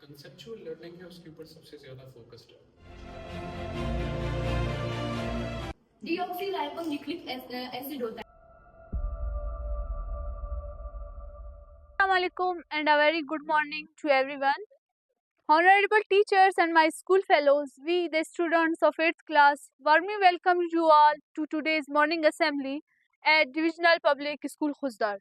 Conceptual learning है उसके ऊपर सबसे ज़्यादा फोकस्ड है। डीऑक्सीराइबोन्यूक्लिक एसिड होता है। Assalamualaikum and a very good morning to everyone. Honorable teachers and my school fellows, we the students of 8th class warmly welcome you all to today's morning assembly at Divisional Public School Khuzdar.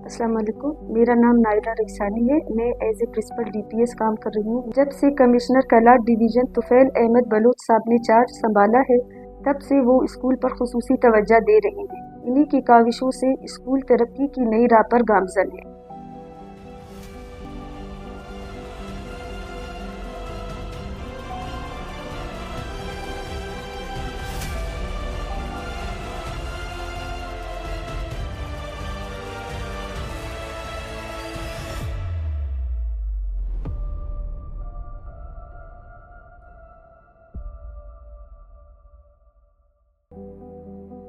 अस्सलाम वालेकुम। मेरा नाम Naila रिसानी है। मैं as a principal DPS काम कर रही हूँ। जब से कमिश्नर कलाट डिवीज़न तुफैल अहमद बलूच साहब ने चार्ज संभाला है, तब से वो स्कूल पर खुसूसी तवज्जो दे रहे हैं। इन्हीं की काविशों से स्कूल तरक्की की नई राह पर गामजन है।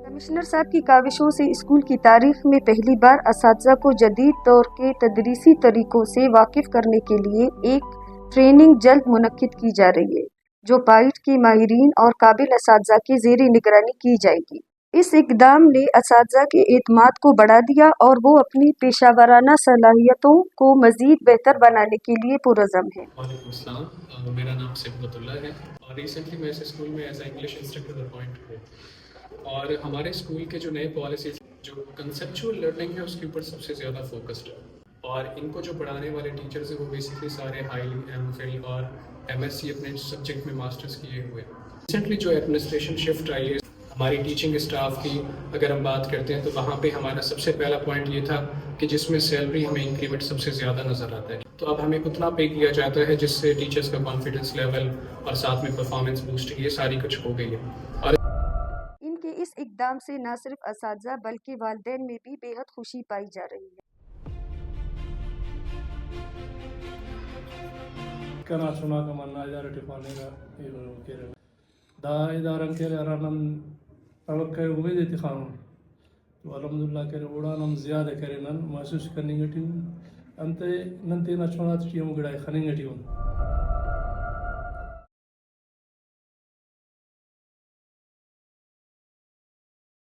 कमिश्नर साहब की काविशों से स्कूल की तारीख में पहली बार असातिज़ा को जदीद दौर के तदरीसी तरीकों से वाकिफ करने के लिए एक ट्रेनिंग जल्द मुनक्किद की जा रही है, जो पाइट के माहिरीन और काबिल असातिज़ा के ज़ेरे निगरानी की जाएगी। इस इक़दाम ने असातिज़ा के एतमाद को बढ़ा दिया और वो अपनी पेशावराना सलाहियतों को मज़ीद बेहतर बनाने के लिए पुरज़म है। वालेकुम अस्सलाम, मेरा नाम सिबगतुल्लाह है और रिसेंटली मैं इस स्कूल में as a English instructor appoint हुआ। और हमारे स्कूल के जो नए पॉलिसीज जो कंसेप्चुअल लर्निंग है उसके ऊपर सबसे ज़्यादा फोकस्ड है। और इनको जो पढ़ाने वाले टीचर्स हैं वो बेसिकली सारे हाईली एमफिल और एमएससी अपने सब्जेक्ट में मास्टर्स किए हुए हैं। रिसेंटली जो एडमिनिस्ट्रेशन शिफ्ट आई है हमारी टीचिंग स्टाफ की, अगर हम बात करते हैं तो वहाँ पे हमारा सबसे पहला पॉइंट ये था कि जिसमें सैलरी हमें इंक्रीमेंट सबसे ज़्यादा नज़र आता है। तो अब हमें उतना पे किया जाता है जिससे टीचर्स का कॉन्फिडेंस लेवल और साथ में परफॉर्मेंस बूस्ट ये सारी कुछ हो गई है। और इनके इस इक़दाम से न सिर्फ असातिज़ा बल्कि वालिदैन में भी बेहद खुशी पाई जा रही है। kana suna kama na idara tifane ga ilo kere da idaran kere ranam तवक्के उम्मीद थी खानून तो अल्हम्दुलिल्लाह करे उड़ा नम ज़्यादा करे नन महसूस करने गटी अंते नंते ना छोड़ा तो चीज़ मुगड़ाई खाने गटी हूँ।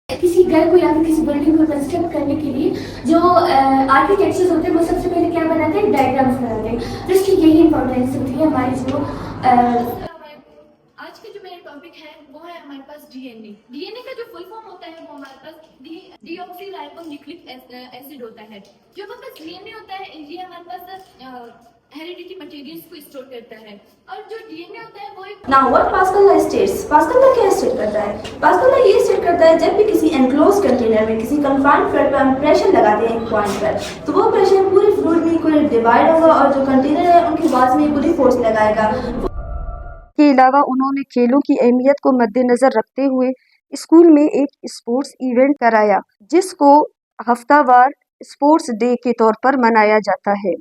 किसी घर को या फिर किसी बिल्डिंग को कंस्ट्रक्ट करने के लिए जो आर्किटेक्चर्स होते हैं वो सबसे पहले क्या बनाते हैं, डायग्राम्स बनाते हैं। तो इसकी यही इंपॉर्टेंस होती है हमारी जो आज का जो मेरा टॉपिक है वो है हमारे पास डीएनए। डीएनए का जो फुल फॉर्म होता है वो हमारे पास डीऑक्सीराइबोन्यूक्लिक एसिड होता है। जो हमारे पास डीएनए होता है ये हमारे पास हेरिडिटी मटेरियल्स को स्टोर करता है। और जो डीएनए होता है वो एक Now what Pascal law states? Pascal law क्या स्टेट करता है? Pascal law ये स्टेट करता है जब भी किसी एनक्लोज कंटेनर में किसी कन्फाइंड फ्लूइड पर हम प्रेशर लगाते हैं एक पॉइंट पर, तो वो प्रेशर पूरे फ्लूइड में इक्वली डिवाइड होगा और जो कंटेनर है उनकी वाल्स में पूरी फोर्स लगाएगा। के अलावा उन्होंने खेलों की अहमियत को मद्देनजर रखते हुए स्कूल में एक स्पोर्ट्स इवेंट कराया, जिसको हफ्तावार स्पोर्ट्स डे के तौर पर मनाया जाता है।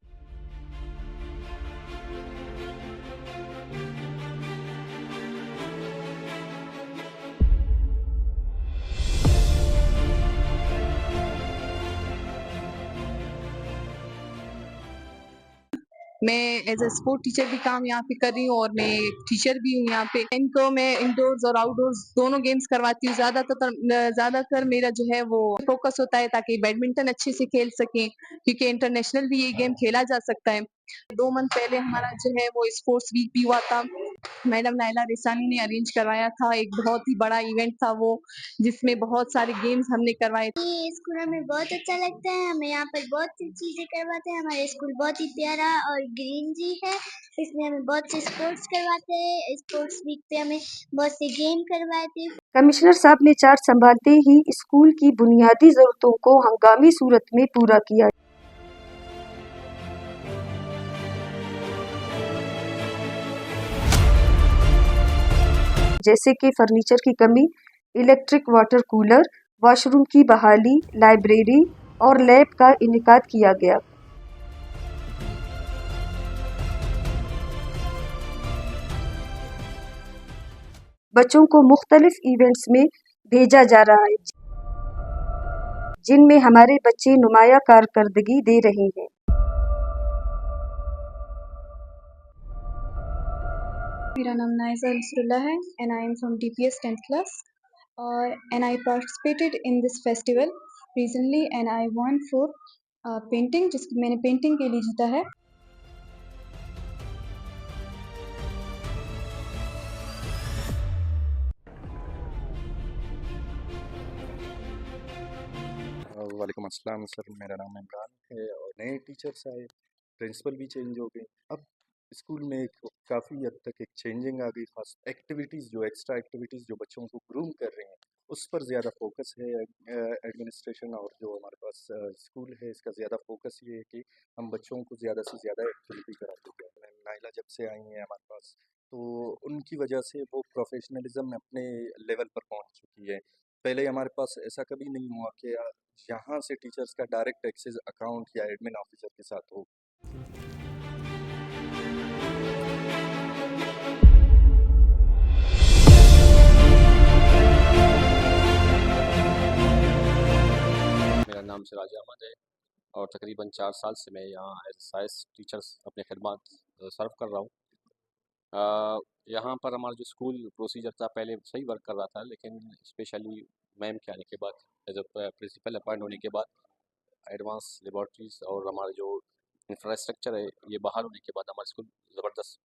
मैं एज अ स्पोर्ट टीचर भी काम यहाँ पे कर रही हूँ और मैं टीचर भी हूँ यहाँ पे। इनको मैं इंडोर्स और आउटडोर्स दोनों गेम्स करवाती हूँ। ज़्यादातर मेरा जो है वो फोकस होता है ताकि बैडमिंटन अच्छे से खेल सकें, क्योंकि इंटरनेशनल भी ये गेम खेला जा सकता है। 2 मंथ पहले हमारा जो है वो स्पोर्ट्स वीक भी हुआ था। मैडम नाइला रिसानी ने अरेंज करवाया था, एक बहुत ही बड़ा इवेंट था वो, जिसमें बहुत सारे गेम्स हमने करवाए। ये स्कूल हमें बहुत अच्छा लगता है। हमें यहाँ पर बहुत सी चीजें करवाते हैं। हमारा स्कूल बहुत ही प्यारा और ग्रीन जी है। इसमें हमें बहुत से स्पोर्ट्स करवाते हैं। स्पोर्ट्स वीक पे हमें बहुत से गेम करवाते हैं। कमिश्नर साहब ने चार्ज संभालते ही स्कूल की बुनियादी ज़रूरतों को हंगामी सूरत में पूरा किया। जैसे कि फर्नीचर की कमी, इलेक्ट्रिक वाटर कूलर, वॉशरूम की बहाली, लाइब्रेरी और लैब का इनेकाद किया गया। बच्चों को मुख्तलिफ इवेंट्स में भेजा जा रहा है जिनमें हमारे बच्चे नुमाया कारकर्दगी दे रहे हैं। मेरा नाम नाइज़ा नसरुल्लाह है and I am from DPS 10th class and I participated in this festival recently and I won for painting जिसकी मैंने पेंटिंग के लिए जीता है। वालेकुम अस्सलाम सर, मेरा नाम इमरान है और नए टीचर्स आए, प्रिंसिपल भी चेंज हो गए। अब स्कूल में काफ़ी हद तक एक चेंजिंग आ गई, खास एक्टिविटीज़ जो एक्स्ट्रा एक्टिविटीज़ जो बच्चों को ग्रूम कर रहे हैं उस पर ज़्यादा फोकस है। एडमिनिस्ट्रेशन और जो हमारे पास स्कूल है इसका ज़्यादा फोकस ये है कि हम बच्चों को ज़्यादा से ज़्यादा एक्टिविटी कराते हैं। नाइला जब से आई हैं हमारे पास तो उनकी वजह से वो प्रोफेशनलिज्म अपने लेवल पर पहुंच चुकी है। पहले हमारे पास ऐसा कभी नहीं हुआ कि यहाँ से टीचर्स का डायरेक्ट एक्सेस अकाउंट या एडमिन ऑफिसर के साथ हो। मेरा नाम सिराज अहमद है और तकरीबन 4 साल से मैं यहाँ एज साइंस टीचर्स अपने खिदमत सर्व कर रहा हूँ। यहाँ पर हमारा जो स्कूल प्रोसीजर था पहले सही वर्क कर रहा था, लेकिन स्पेशली मैम के आने के बाद एज अ प्रिंसिपल अपॉइंट होने के बाद एडवांस लेबॉर्ट्रीज और हमारा जो इंफ्रास्ट्रक्चर है ये बहाल होने के बाद हमारा स्कूल ज़बरदस्त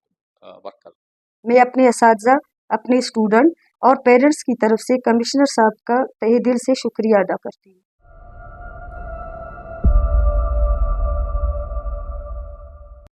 वर्क कर रहा है। मैं अपने असातिज़ा, अपने स्टूडेंट और पेरेंट्स की तरफ से कमिश्नर साहब का तहे दिल से शुक्रिया अदा करती हूँ।